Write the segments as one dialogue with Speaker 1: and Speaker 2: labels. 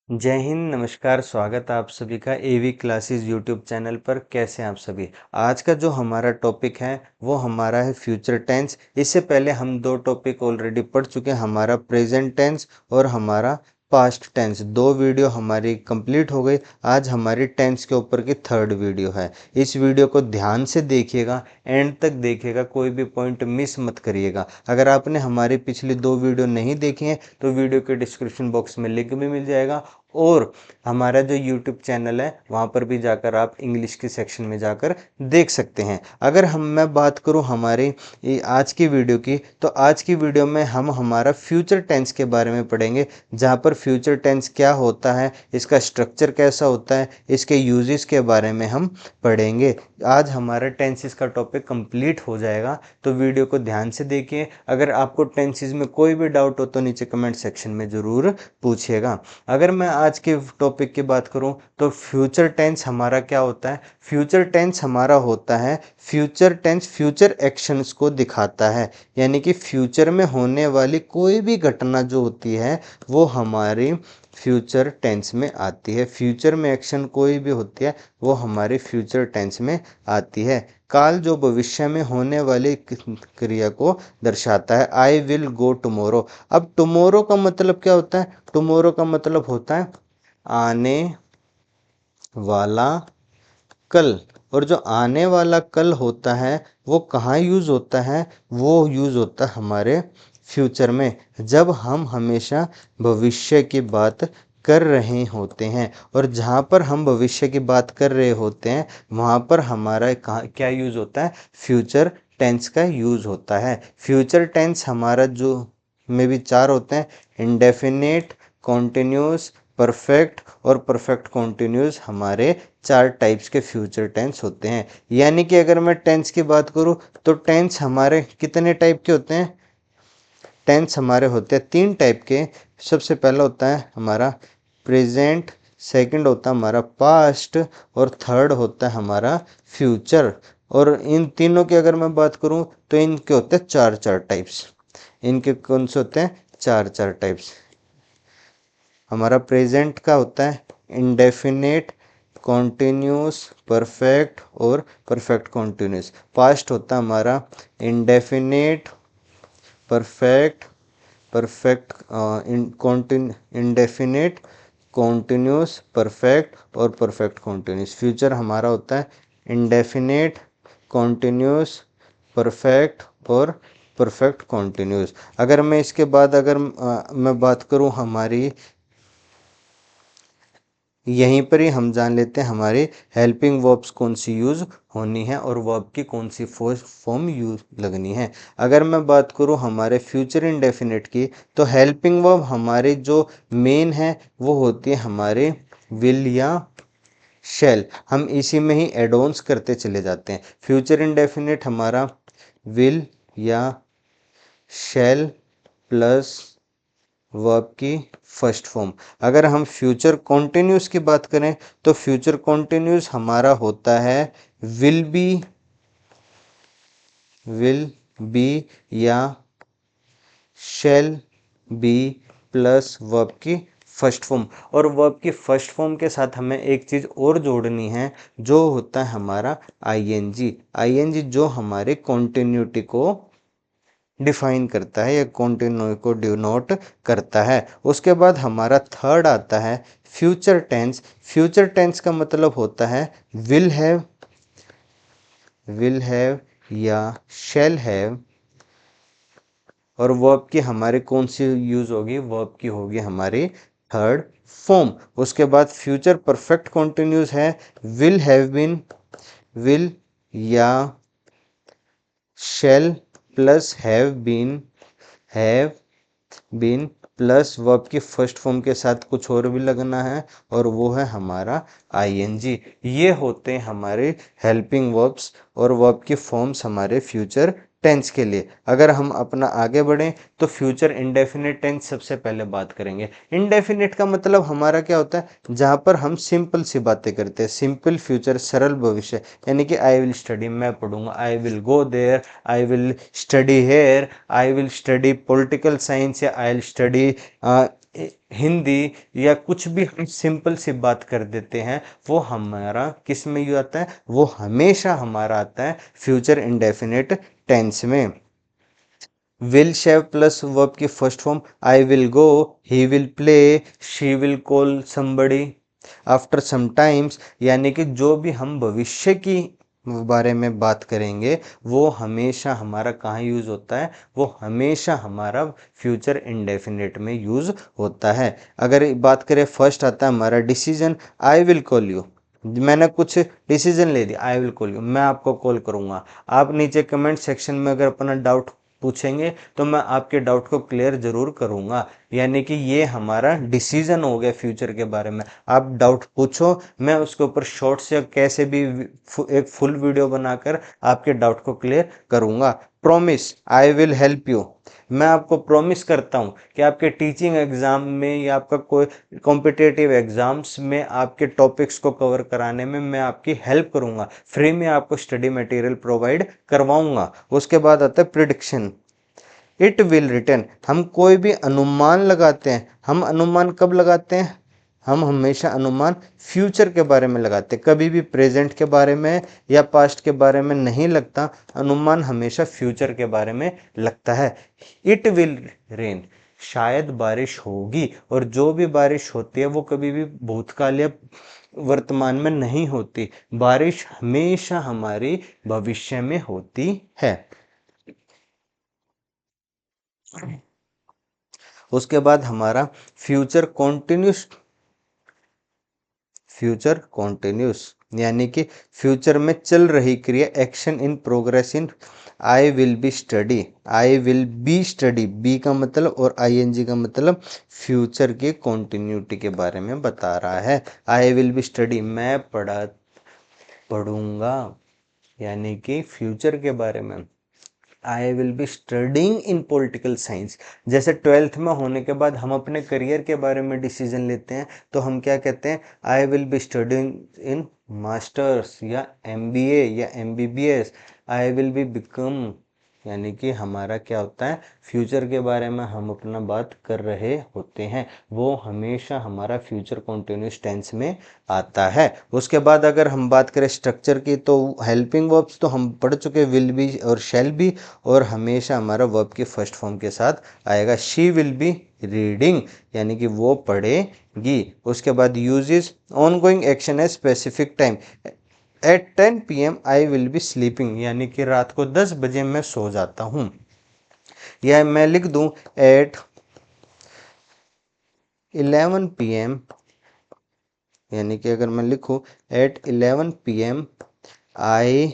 Speaker 1: जय हिंद, नमस्कार, स्वागत है आप सभी का एवी क्लासेस यूट्यूब चैनल पर। कैसे हैं आप सभी। आज का जो हमारा टॉपिक है वो हमारा है फ्यूचर टेंस। इससे पहले हम दो टॉपिक ऑलरेडी पढ़ चुके हैं, हमारा प्रेजेंट टेंस और हमारा पास्ट टेंस। दो वीडियो हमारी कंप्लीट हो गई। आज हमारी टेंस के ऊपर की थर्ड वीडियो है। इस वीडियो को ध्यान से देखिएगा, एंड तक देखिएगा, कोई भी पॉइंट मिस मत करिएगा। अगर आपने हमारी पिछली दो वीडियो नहीं देखी हैं तो वीडियो के डिस्क्रिप्शन बॉक्स में लिंक भी मिल जाएगा, और हमारा जो यूट्यूब चैनल है वहाँ पर भी जाकर आप इंग्लिश के सेक्शन में जाकर देख सकते हैं। अगर मैं बात करूँ हमारी आज की वीडियो की, तो आज की वीडियो में हम हमारा फ्यूचर टेंस के बारे में पढ़ेंगे, जहाँ पर फ्यूचर टेंस क्या होता है, इसका स्ट्रक्चर कैसा होता है, इसके यूजेस के बारे में हम पढ़ेंगे। आज हमारा टेंसेस का टॉपिक कंप्लीट हो जाएगा, तो वीडियो को ध्यान से देखिए। अगर आपको टेंसेस में कोई भी डाउट हो तो नीचे कमेंट सेक्शन में ज़रूर पूछिएगा। अगर मैं आज के टॉपिक की बात करूं तो फ्यूचर टेंस हमारा क्या होता है। फ्यूचर टेंस हमारा होता है, फ्यूचर टेंस फ्यूचर एक्शंस को दिखाता है, यानी कि फ्यूचर में होने वाली कोई भी घटना जो होती है वो हमारी फ्यूचर टेंस में आती है। फ्यूचर में एक्शन कोई भी होती है वो हमारी फ्यूचर टेंस में आती है। काल जो भविष्य में होने वाली क्रिया को दर्शाता है। आई विल गो टुमारो। अब टुमारो का मतलब क्या होता है। टुमारो का मतलब होता है आने वाला कल। और जो आने वाला कल होता है वो कहाँ यूज़ होता है, वो यूज़ होता है हमारे फ्यूचर में, जब हम हमेशा भविष्य की बात कर रहे होते हैं। और जहाँ पर हम भविष्य की बात कर रहे होते हैं वहाँ पर हमारा क्या यूज़ होता है, फ्यूचर टेंस का यूज़ होता है। फ्यूचर टेंस हमारा जो में भी चार होते हैं, इंडेफिनेट, कॉन्टिन्यूस, परफेक्ट और परफेक्ट कॉन्टिन्यूस। हमारे चार टाइप्स के फ्यूचर टेंस होते हैं। यानी कि अगर मैं टेंस की बात करूं तो टेंस हमारे कितने टाइप के होते हैं। टेंस हमारे होते हैं तीन टाइप के। सबसे पहला होता है हमारा प्रेजेंट, सेकंड होता है हमारा पास्ट, और थर्ड होता है हमारा फ्यूचर। और इन तीनों की अगर मैं बात करूं तो इनके होते हैं चार चार टाइप्स। इनके कौन से होते हैं, चार चार टाइप्स। हमारा प्रेजेंट का होता है इंडेफिनेट, कॉन्टिन्यूस, परफेक्ट और परफेक्ट कॉन्टिन्यूस। पास्ट होता है हमारा indefinite, perfect, perfect indefinite, continuous, perfect और परफेक्ट कॉन्टिन्यूस। फ्यूचर हमारा होता है इंडेफिनेट, कॉन्टिन्यूस, परफेक्ट और परफेक्ट कॉन्टिन्यूस। अगर मैं इसके बाद अगर मैं बात करूं हमारी, यहीं पर ही हम जान लेते हैं हमारी हेल्पिंग वर्ब्स कौन सी यूज़ होनी है और वर्ब की कौन सी फॉर्म यूज लगनी है। अगर मैं बात करूं हमारे फ्यूचर इंडेफिनिट की, तो हेल्पिंग वर्ब हमारे जो मेन है वो होती है हमारे विल या शेल। हम इसी में ही एडोन्स करते चले जाते हैं। फ्यूचर इंडेफिनिट हमारा विल या शेल प्लस वर्ब की फर्स्ट फॉर्म। अगर हम फ्यूचर कॉन्टिन्यूस की बात करें तो फ्यूचर कॉन्टिन्यूस हमारा होता है विल बी या शेल बी प्लस वर्ब की फर्स्ट फॉर्म। और वर्ब की फर्स्ट फॉर्म के साथ हमें एक चीज़ और जोड़नी है, जो होता है हमारा आईएनजी। आईएनजी जो हमारे कॉन्टिन्यूटी को डिफाइन करता है या कॉन्टिन्यू को डिनोट करता है। उसके बाद हमारा थर्ड आता है फ्यूचर टेंस। फ्यूचर टेंस का मतलब होता है विल हैव या शैल हैव। और वर्ब की हमारे कौन सी यूज होगी, वर्ब की होगी हमारी थर्ड फॉर्म। उसके बाद फ्यूचर परफेक्ट कॉन्टिन्यूस है विल हैव बीन, विल या shall plus have been plus verb की फर्स्ट फॉर्म के साथ कुछ और भी लगना है, और वो है हमारा आईएनजी। ये होते हैं हमारे हेल्पिंग वर्ब्स और वर्ब की फॉर्म्स हमारे फ्यूचर टेंस के लिए। अगर हम अपना आगे बढ़ें तो फ्यूचर इंडेफिनिट टेंस सबसे पहले बात करेंगे। इंडेफिनिट का मतलब हमारा क्या होता है, जहाँ पर हम सिंपल सी बातें करते हैं। सिंपल फ्यूचर, सरल भविष्य, यानी कि आई विल स्टडी, मैं पढ़ूंगा, I will go there, I will study here, I will study political science, या आई विल स्टडी हिंदी या कुछ भी हम सिंपल सी बात कर देते हैं, वो हमारा किस में यूज आता है, वो हमेशा हमारा आता है फ्यूचर इंडेफिनिट टेंस में। विल शेव प्लस वर्ब की first form I will go, he will play, she will call somebody after some times, यानी कि जो भी हम भविष्य की बारे में बात करेंगे वो हमेशा हमारा कहाँ यूज होता है, वो हमेशा हमारा फ्यूचर इंडेफिनिट में यूज होता है। अगर बात करें फर्स्ट आता है हमारा decision, I will call you, मैंने कुछ डिसीजन ले दिया, आई विल कॉल यू, मैं आपको कॉल करूंगा। आप नीचे कमेंट सेक्शन में अगर अपना डाउट पूछेंगे तो मैं आपके डाउट को क्लियर जरूर करूंगा, यानी कि ये हमारा डिसीजन हो गया फ्यूचर के बारे में। आप डाउट पूछो, मैं उसके ऊपर शॉर्ट्स या कैसे भी एक फुल वीडियो बनाकर आपके डाउट को क्लियर करूंगा। Promise, I will help you, मैं आपको प्रॉमिस करता हूं कि आपके टीचिंग एग्जाम में या आपका कोई कॉम्पिटेटिव एग्जाम्स में आपके टॉपिक्स को कवर कराने में मैं आपकी हेल्प करूंगा, फ्री में आपको स्टडी मटेरियल प्रोवाइड करवाऊंगा। उसके बाद आता है प्रिडिक्शन, इट विल रिटर्न, हम कोई भी अनुमान लगाते हैं, हम अनुमान कब लगाते हैं, हम हमेशा अनुमान फ्यूचर के बारे में लगाते हैं, कभी भी प्रेजेंट के बारे में या पास्ट के बारे में नहीं लगता, अनुमान हमेशा फ्यूचर के बारे में लगता है। इट विल रेन, शायद बारिश होगी, और जो भी बारिश होती है वो कभी भी भूतकाल या वर्तमान में नहीं होती, बारिश हमेशा हमारी भविष्य में होती है। उसके बाद हमारा फ्यूचर कॉन्टिन्यूस, फ्यूचर कॉन्टिन्यूस यानी कि फ्यूचर में चल रही क्रिया, action in progress in, I will be study, I will be study, be का मतलब और आईएनजी का मतलब फ्यूचर की कॉन्टिन्यूटी के बारे में बता रहा है। आई विल बी स्टडी, मैं पढ़ूंगा, यानी कि फ्यूचर के बारे में। आई will be studying in political science, जैसे ट्वेल्थ में होने के बाद हम अपने करियर के बारे में डिसीजन लेते हैं तो हम क्या कहते हैं, आई will be studying in masters या एमबीए या MBBS, I will be become, यानी कि हमारा क्या होता है, फ्यूचर के बारे में हम अपना बात कर रहे होते हैं, वो हमेशा हमारा फ्यूचर कॉन्टिन्यूस टेंस में आता है। उसके बाद अगर हम बात करें स्ट्रक्चर की तो हेल्पिंग वर्ब्स तो हम पढ़ चुके, विल बी और शैल बी, और हमेशा हमारा वर्ब की फर्स्ट फॉर्म के साथ आएगा। शी विल बी रीडिंग, यानी कि वो पढ़ेगी। उसके बाद यूजेस ऑन गोइंग एक्शन है specific time, at 10 PM I will be sleeping, यानी कि रात को 10 बजे मैं सो जाता हूँ। या मैं लिख दूं एट 11 PM, यानी कि अगर मैं लिखूं at 11 PM I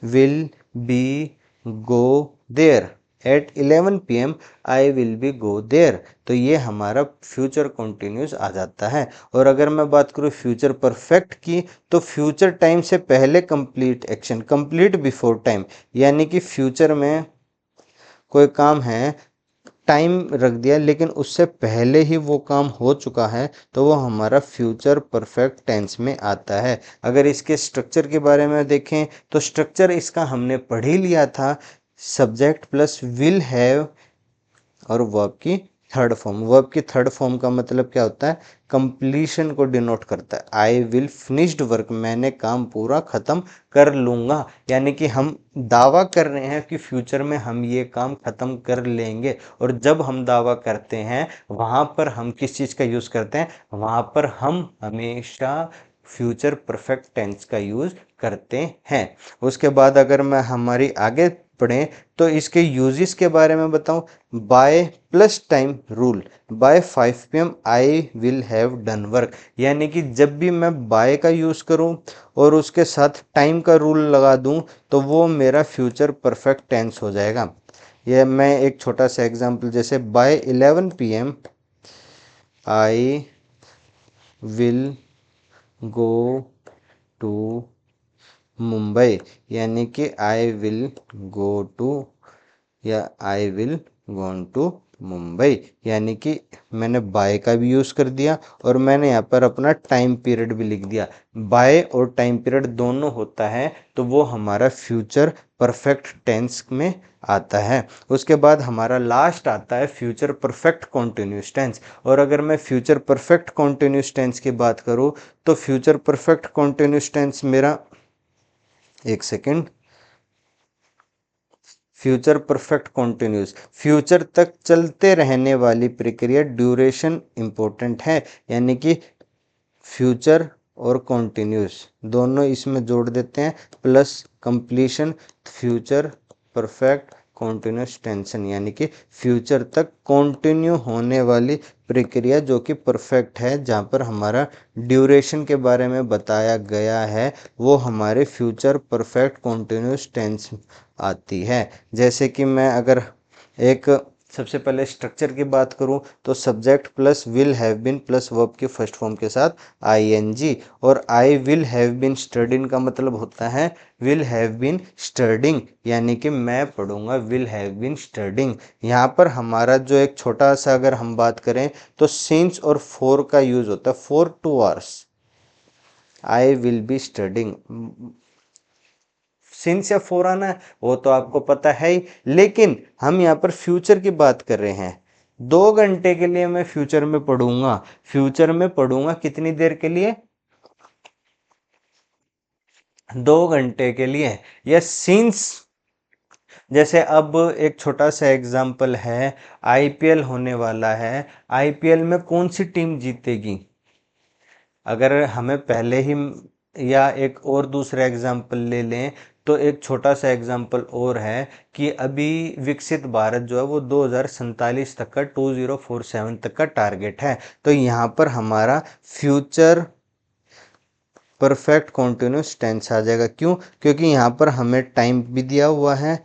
Speaker 1: will be go there, at 11 PM I will be go there, तो ये हमारा फ्यूचर कंटिन्यूस आ जाता है। और अगर मैं बात करूँ फ्यूचर परफेक्ट की तो फ्यूचर टाइम से पहले complete action, complete before time, यानी कि फ्यूचर में कोई काम है, टाइम रख दिया लेकिन उससे पहले ही वो काम हो चुका है, तो वो हमारा फ्यूचर परफेक्ट टेंस में आता है। अगर इसके स्ट्रक्चर के बारे में देखें तो स्ट्रक्चर इसका हमने पढ़ ही लिया था, सब्जेक्ट प्लस विल हैव और वर्ब की थर्ड फॉर्म, वर्ब की थर्ड फॉर्म का मतलब क्या होता है, कंप्लीशन को डिनोट करता है। आई विल फिनिश्ड वर्क, मैंने काम पूरा खत्म कर लूंगा, यानी कि हम दावा कर रहे हैं कि फ्यूचर में हम ये काम खत्म कर लेंगे। और जब हम दावा करते हैं वहां पर हम किस चीज का यूज करते हैं, वहां पर हम हमेशा फ्यूचर परफेक्ट टेंस का यूज करते हैं। उसके बाद अगर मैं हमारी आगे पढ़ें तो इसके यूजेस के बारे में बताऊं, by plus time rule, by 5 PM I will have done work, यानी कि जब भी मैं बाय का यूज़ करूं और उसके साथ टाइम का रूल लगा दूं तो वो मेरा फ्यूचर परफेक्ट टेंस हो जाएगा। यह मैं एक छोटा सा एग्जांपल, जैसे by 11 PM I will go to Mumbai, यानी कि आई विल गो टू या I will gone to Mumbai, यानी कि मैंने बाय का भी यूज़ कर दिया और मैंने यहाँ पर अपना टाइम पीरियड भी लिख दिया। बाय और टाइम पीरियड दोनों होता है तो वो हमारा फ्यूचर परफेक्ट टेंस में आता है। उसके बाद हमारा लास्ट आता है फ्यूचर परफेक्ट कॉन्टिन्यूस टेंस। और अगर मैं फ्यूचर परफेक्ट कॉन्टिन्यूस टेंस की बात करूँ तो फ्यूचर परफेक्ट कॉन्टिन्यूस टेंस मेरा, एक second, future perfect continuous, future तक चलते रहने वाली प्रक्रिया, ड्यूरेशन इंपॉर्टेंट है, यानी कि फ्यूचर और कॉन्टिन्यूस दोनों इसमें जोड़ देते हैं, plus completion, future perfect continuous tension, यानी कि फ्यूचर तक कंटिन्यू होने वाली प्रक्रिया जो कि परफेक्ट है, जहाँ पर हमारा ड्यूरेशन के बारे में बताया गया है, वो हमारे फ्यूचर परफेक्ट कॉन्टिन्यूस टेंस आती है। जैसे कि मैं अगर एक सबसे पहले स्ट्रक्चर की बात करूं तो subject plus will have been plus verb की फर्स्ट फॉर्म के साथ आईएनजी, और I will have been studied का मतलब होता है विल हैव बीन स्टडिंग, यानी कि मैं पढ़ूंगा विल हैव बीन स्टडिंग। यहाँ पर हमारा जो एक छोटा सा अगर हम बात करें तो सिंस और फॉर का यूज होता है, for 2 hours I will be studying. Since या फॉर आना है वो तो आपको पता है ही, लेकिन हम यहाँ पर फ्यूचर की बात कर रहे हैं। 2 घंटे के लिए मैं फ्यूचर में पढ़ूंगा, फ्यूचर में पढ़ूंगा कितनी देर के लिए, 2 घंटे के लिए। या सिंस, जैसे अब एक छोटा सा एग्जांपल है, आईपीएल होने वाला है, आईपीएल में कौन सी टीम जीतेगी, अगर हमें पहले ही, या एक और दूसरा एग्जाम्पल ले लें तो एक छोटा सा एग्जाम्पल और है कि अभी विकसित भारत जो है वो 2047 तक का 2047 तक का टारगेट है। तो यहाँ पर हमारा फ्यूचर परफेक्ट कॉन्टिन्यूस टेंस आ जाएगा। क्यों? क्योंकि यहाँ पर हमें टाइम भी दिया हुआ है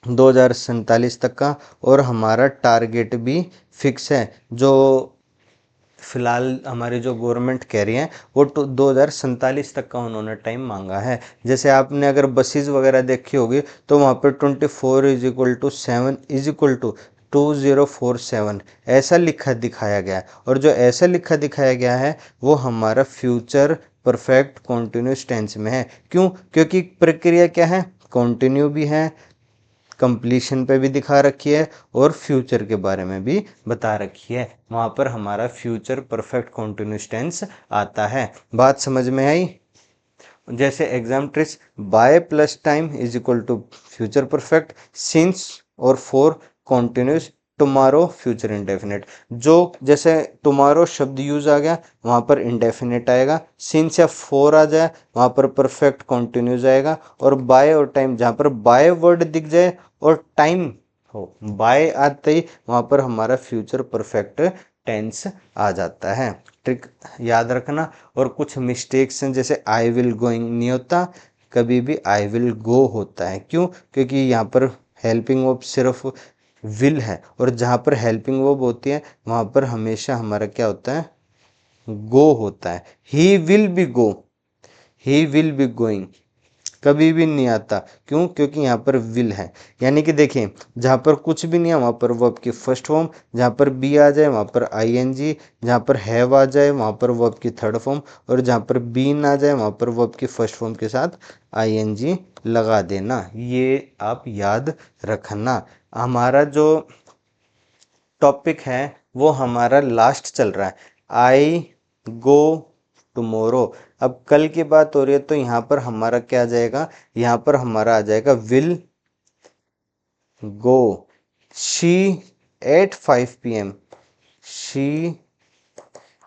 Speaker 1: 2047 तक का, और हमारा टारगेट भी फिक्स है, जो फिलहाल हमारी जो गवर्नमेंट कह रही है वो 2047 तक का उन्होंने टाइम मांगा है। जैसे आपने अगर बसेस वगैरह देखी होगी तो वहाँ पर 24 is equal to 7 is equal to 2047 ऐसा लिखा दिखाया गया है, और जो ऐसा लिखा दिखाया गया है वो हमारा फ्यूचर परफेक्ट कॉन्टिन्यूस टेंस में है। क्यों? क्योंकि प्रक्रिया क्या है, कॉन्टिन्यू भी है, कंप्लीशन पे भी दिखा रखी है, और फ्यूचर के बारे में भी बता रखी है, वहाँ पर हमारा फ्यूचर परफेक्ट कॉन्टिन्यूस टेंस आता है। बात समझ में आई? जैसे exam tricks, by plus time is equal to future perfect, since और for continuous, tomorrow future indefinite. जो जैसे टुमारो शब्द यूज आ गया वहाँ पर इंडेफिनिट आएगा, सिंस या फॉर आ जाए वहाँ पर परफेक्ट कॉन्टिन्यूस आएगा, और बाय और टाइम जहाँ पर बाय वर्ड दिख जाए और टाइम हो बाय आते ही वहाँ पर हमारा फ्यूचर परफेक्ट टेंस आ जाता है। ट्रिक याद रखना। और कुछ मिस्टेक्स हैं, जैसे आई विल गोइंग नहीं होता, कभी भी आई विल गो होता है। क्यों? क्योंकि यहाँ पर हेल्पिंग वर्ब सिर्फ विल है, और जहाँ पर हेल्पिंग वर्ब होती है वहाँ पर हमेशा हमारा क्या होता है, गो होता है। He will be go, he will be going कभी भी नहीं आता। क्यों? क्योंकि यहाँ पर विल है। यानी कि देखिए, जहाँ पर कुछ भी नहीं है वहाँ पर वर्ब की फर्स्ट फॉर्म, जहाँ पर बी आ जाए वहाँ पर आईएनजी, जहाँ पर हैव आ जाए वहाँ पर वर्ब की थर्ड फॉर्म, और जहाँ पर बीन आ जाए वहाँ पर वर्ब की फर्स्ट फॉर्म के साथ आईएनजी लगा देना। ये आप याद रखना। हमारा जो टॉपिक है वो हमारा लास्ट चल रहा है, आई गो टुमारो। अब कल की बात हो रही है तो यहाँ पर हमारा क्या आ जाएगा, यहाँ पर हमारा आ जाएगा will go, she at 5 PM, she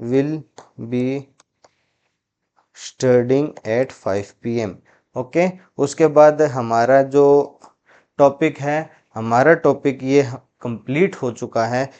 Speaker 1: will be studying at 5 PM। Okay, उसके बाद हमारा जो टॉपिक है, हमारा टॉपिक ये कंप्लीट हो चुका है।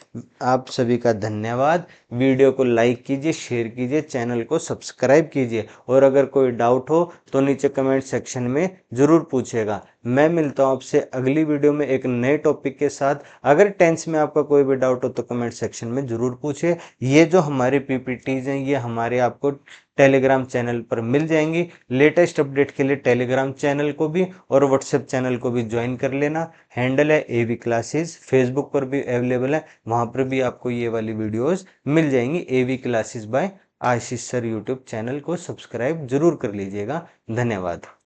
Speaker 1: आप सभी का धन्यवाद। वीडियो को लाइक कीजिए, शेयर कीजिए, चैनल को सब्सक्राइब कीजिए, और अगर कोई डाउट हो तो नीचे कमेंट सेक्शन में ज़रूर पूछेगा। मैं मिलता हूँ आपसे अगली वीडियो में एक नए टॉपिक के साथ। अगर टेंस में आपका कोई भी डाउट हो तो कमेंट सेक्शन में ज़रूर पूछिए। ये जो हमारी पीपीटीज हैं ये हमारे आपको टेलीग्राम चैनल पर मिल जाएंगी। लेटेस्ट अपडेट के लिए टेलीग्राम चैनल को भी और व्हाट्सएप चैनल को भी ज्वाइन कर लेना। हैंडल है एवी क्लासेस, फेसबुक पर भी अवेलेबल है, वहां पर भी आपको ये वाली वीडियोस मिल जाएंगी। AV classes by Ashish sir YouTube channel को सब्सक्राइब जरूर कर लीजिएगा। धन्यवाद।